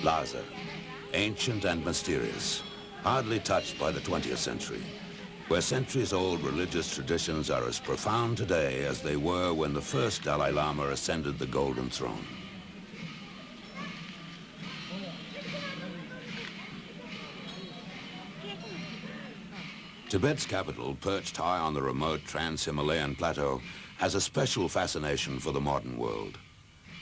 Lhasa, ancient and mysterious, hardly touched by the 20th century, where centuries-old religious traditions are as profound today as they were when the first Dalai Lama ascended the Golden Throne. Tibet's capital, perched high on the remote trans-Himalayan plateau, has a special fascination for the modern world.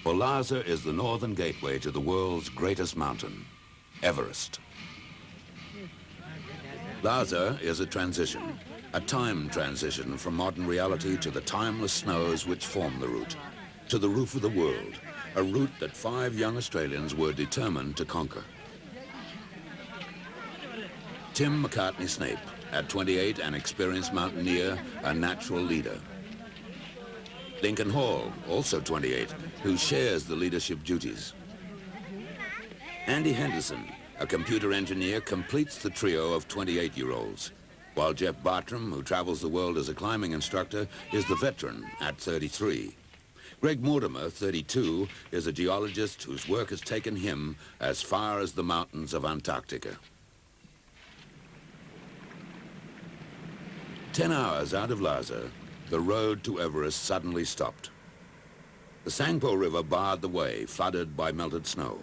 For Lhasa is the northern gateway to the world's greatest mountain, Everest. Lhasa is a transition, a time transition from modern reality to the timeless snows which form the route, to the roof of the world, a route that 5 young Australians were determined to conquer. Tim Macartney-Snape, at 28, an experienced mountaineer, a natural leader. Lincoln Hall, also 28, who shares the leadership duties. Andy Henderson, a computer engineer, completes the trio of 28-year-olds, while Geoff Bartram, who travels the world as a climbing instructor, is the veteran at 33. Greg Mortimer, 32, is a geologist whose work has taken him as far as the mountains of Antarctica. 10 hours out of Lhasa, the road to Everest suddenly stopped. The Sangpo River barred the way, flooded by melted snow.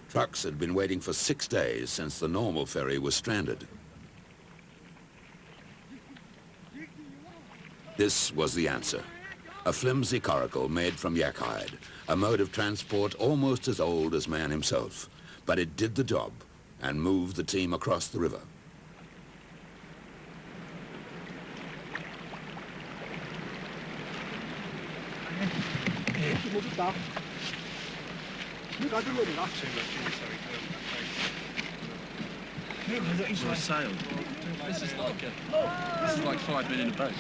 Trucks had been waiting for 6 days since the normal ferry was stranded. This was the answer. A flimsy coracle made from yak hide, a mode of transport almost as old as man himself. But it did the job and moved the team across the river. Or a sail. This is like 5 men in a boat.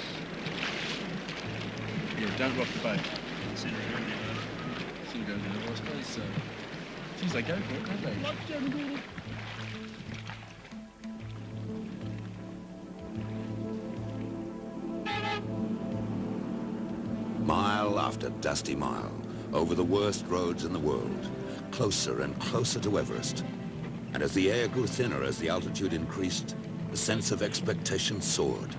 Yeah, don't rock the boat. Still go in the worst place, so. Geez, they go for it, don't they? Mile after dusty mile, over the worst roads in the world, closer and closer to Everest. And as the air grew thinner as the altitude increased, the sense of expectation soared.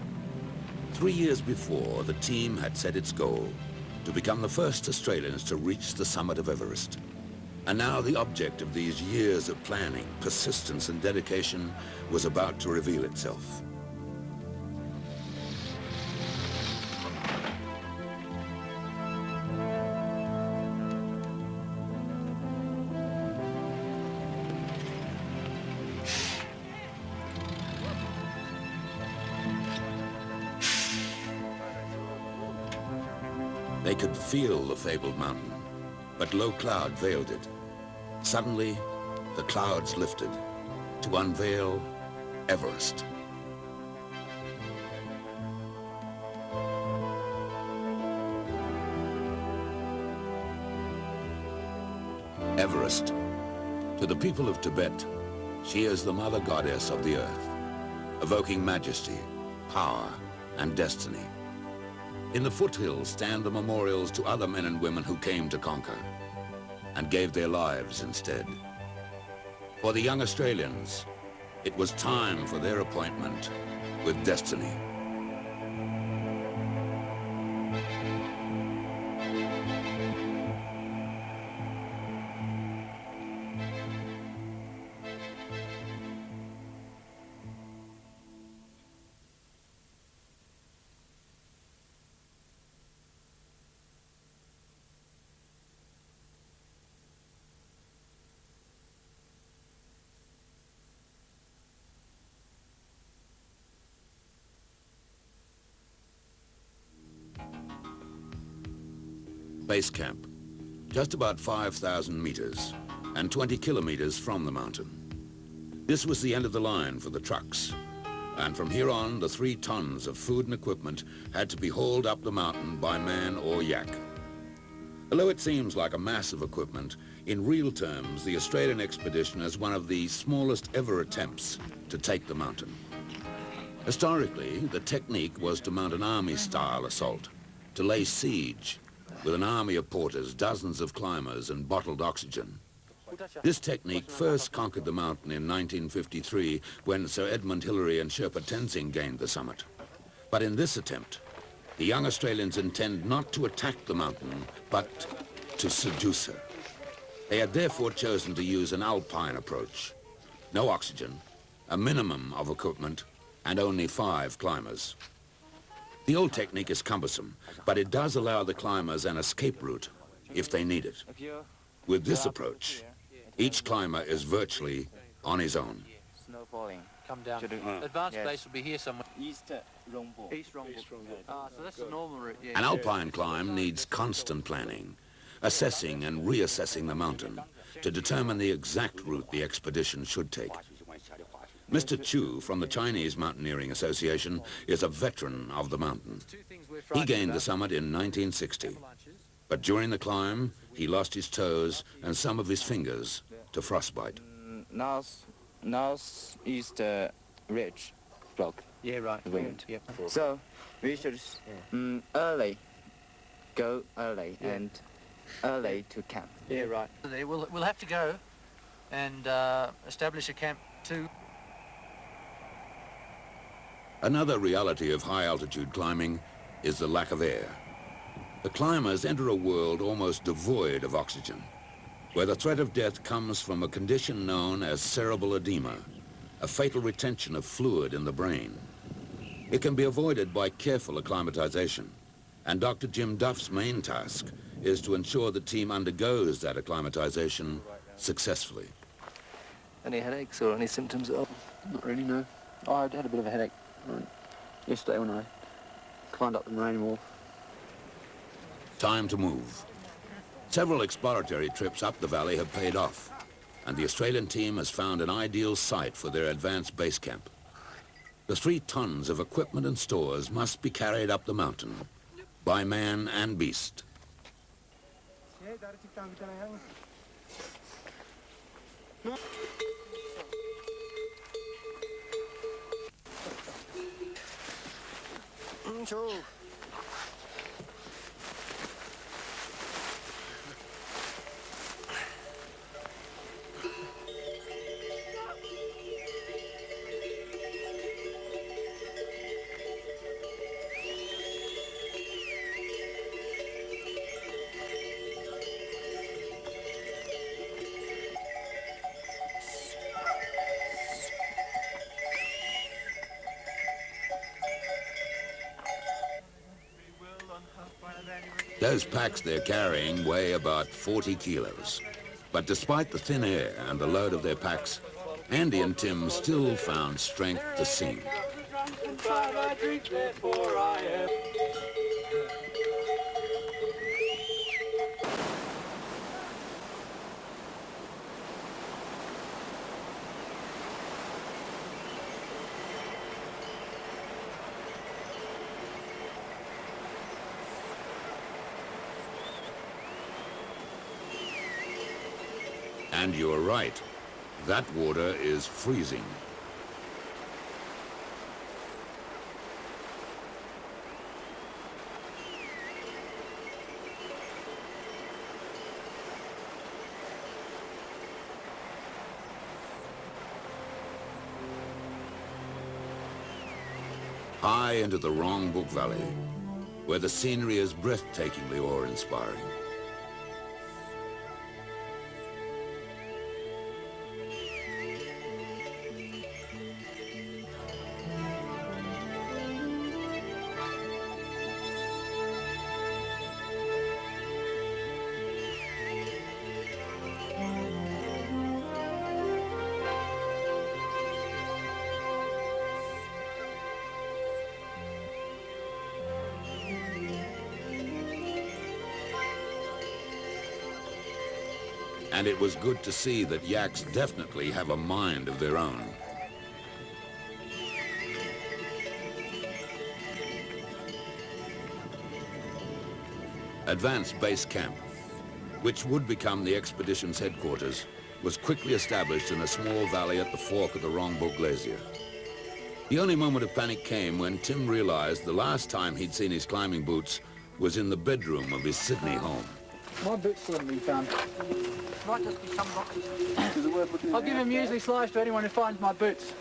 3 years before, the team had set its goal to become the first Australians to reach the summit of Everest. And now the object of these years of planning, persistence, and dedication was about to reveal itself. They could feel the fabled mountain, but low cloud veiled it. Suddenly, the clouds lifted to unveil Everest. Everest. To the people of Tibet, she is the mother goddess of the earth, evoking majesty, power, and destiny. In the foothills stand the memorials to other men and women who came to conquer and gave their lives instead. For the young Australians, it was time for their appointment with destiny. Base camp, just about 5,000 meters and 20 kilometers from the mountain. This was the end of the line for the trucks, and from here on, the 3 tons of food and equipment had to be hauled up the mountain by man or yak. Although it seems like a mass of equipment, in real terms, the Australian expedition is one of the smallest ever attempts to take the mountain. Historically, the technique was to mount an army-style assault, to lay siege, with an army of porters, dozens of climbers, and bottled oxygen. This technique first conquered the mountain in 1953 when Sir Edmund Hillary and Sherpa Tenzing gained the summit. But in this attempt, the young Australians intend not to attack the mountain, but to seduce her. They had therefore chosen to use an alpine approach. No oxygen, a minimum of equipment, and only 5 climbers. The old technique is cumbersome, but it does allow the climbers an escape route if they need it. With this approach, each climber is virtually on his own. Snow falling. Come down. Advanced base will be here somewhere. East Rongbo. East Rongbo. So that's the normal route. Yeah. An alpine climb needs constant planning, assessing and reassessing the mountain to determine the exact route the expedition should take. Mr. Chu from the Chinese Mountaineering Association is a veteran of the mountain. He gained the summit in 1960, but during the climb, he lost his toes and some of his fingers to frostbite. Northeast ridge block. Yeah, right. Wind. Yep. So we should go early and early to camp. Yeah, right. We'll have to go and establish a camp too. Another reality of high-altitude climbing is the lack of air. The climbers enter a world almost devoid of oxygen, where the threat of death comes from a condition known as cerebral edema, a fatal retention of fluid in the brain. It can be avoided by careful acclimatization, and Dr. Jim Duff's main task is to ensure the team undergoes that acclimatization successfully. Any headaches or any symptoms at all? Not really, no. Oh, I had a bit of a headache yesterday when I climbed up the moraine wall. Time to move. Several exploratory trips up the valley have paid off, and the Australian team has found an ideal site for their advanced base camp. The 3 tons of equipment and stores must be carried up the mountain by man and beast. Those packs they're carrying weigh about 40 kilos. But despite the thin air and the load of their packs, Andy and Tim still found strength to sing. And you're right, that water is freezing. High into the Rongbuk Valley, where the scenery is breathtakingly awe-inspiring. And it was good to see that yaks definitely have a mind of their own. Advanced Base Camp, which would become the expedition's headquarters, was quickly established in a small valley at the fork of the Rongbuk Glacier. The only moment of panic came when Tim realized the last time he'd seen his climbing boots was in the bedroom of his Sydney home. My boots still haven't been found. Might just be some rockets. I'll give a muesli slice to anyone who finds my boots.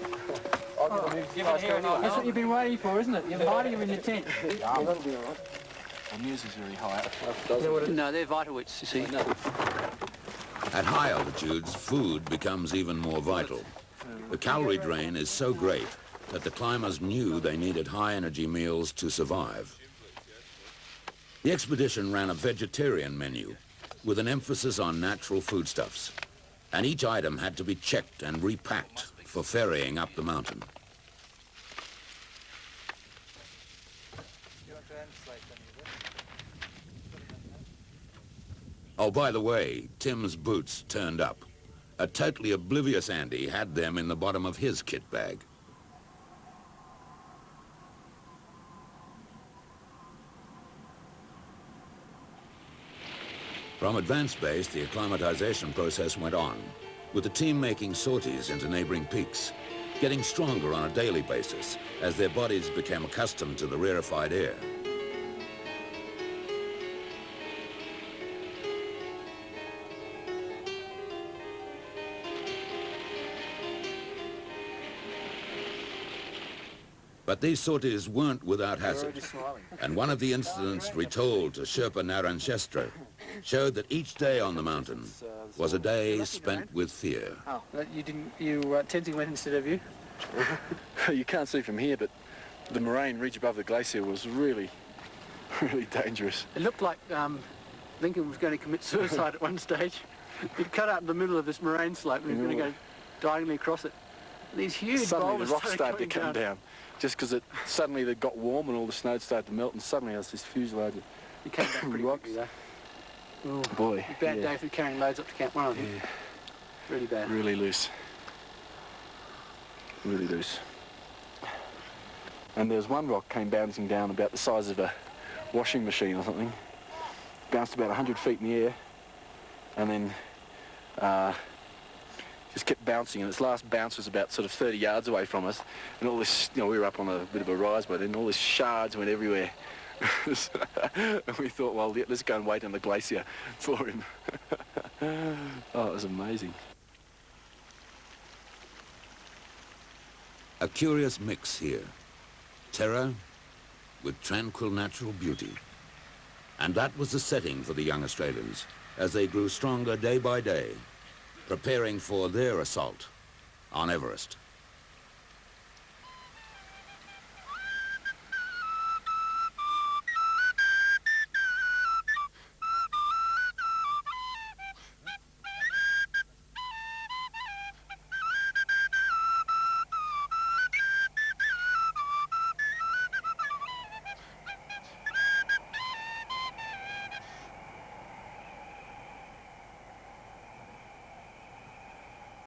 That's what you've been waiting for, isn't it? You're hiding them in the tent. Yeah, that'll be all right. Our music's really high. No, they're Vitalwits, you see. At high altitudes, food becomes even more vital. The calorie drain is so great that the climbers knew they needed high-energy meals to survive. The expedition ran a vegetarian menu with an emphasis on natural foodstuffs, and each item had to be checked and repacked for ferrying up the mountain. Oh, by the way, Tim's boots turned up. A totally oblivious Andy had them in the bottom of his kit bag. From Advanced Base, the acclimatization process went on, with the team making sorties into neighboring peaks, getting stronger on a daily basis as their bodies became accustomed to the rarefied air. But these sorties weren't without hazard, and one of the incidents retold to Sherpa Naranchestra showed that each day on the mountain was a day spent with fear. Oh, Tenzing went instead of you? You can't see from here, but the moraine ridge above the glacier was really, really dangerous. It looked like Lincoln was going to commit suicide at one stage. He'd cut out in the middle of this moraine slope and he was going to go diagonally across it. These huge suddenly boulders the rocks started to come down. Just because it suddenly they got warm and all the snow started to melt, and suddenly there was this fuselage of You came back pretty quickly though. Oh, boy. Bad day for carrying loads up to Camp 1, I think. Yeah. Really bad. Really loose. Really loose. And there was one rock came bouncing down about the size of a washing machine or something. Bounced about 100 feet in the air, and then just kept bouncing, and its last bounce was about sort of 30 yards away from us, and all this, we were up on a bit of a rise by then, and all these shards went everywhere. And we thought, well, let's go and wait on the glacier for him. Oh, it was amazing. A curious mix here. Terror with tranquil natural beauty. And that was the setting for the young Australians as they grew stronger day by day, preparing for their assault on Everest.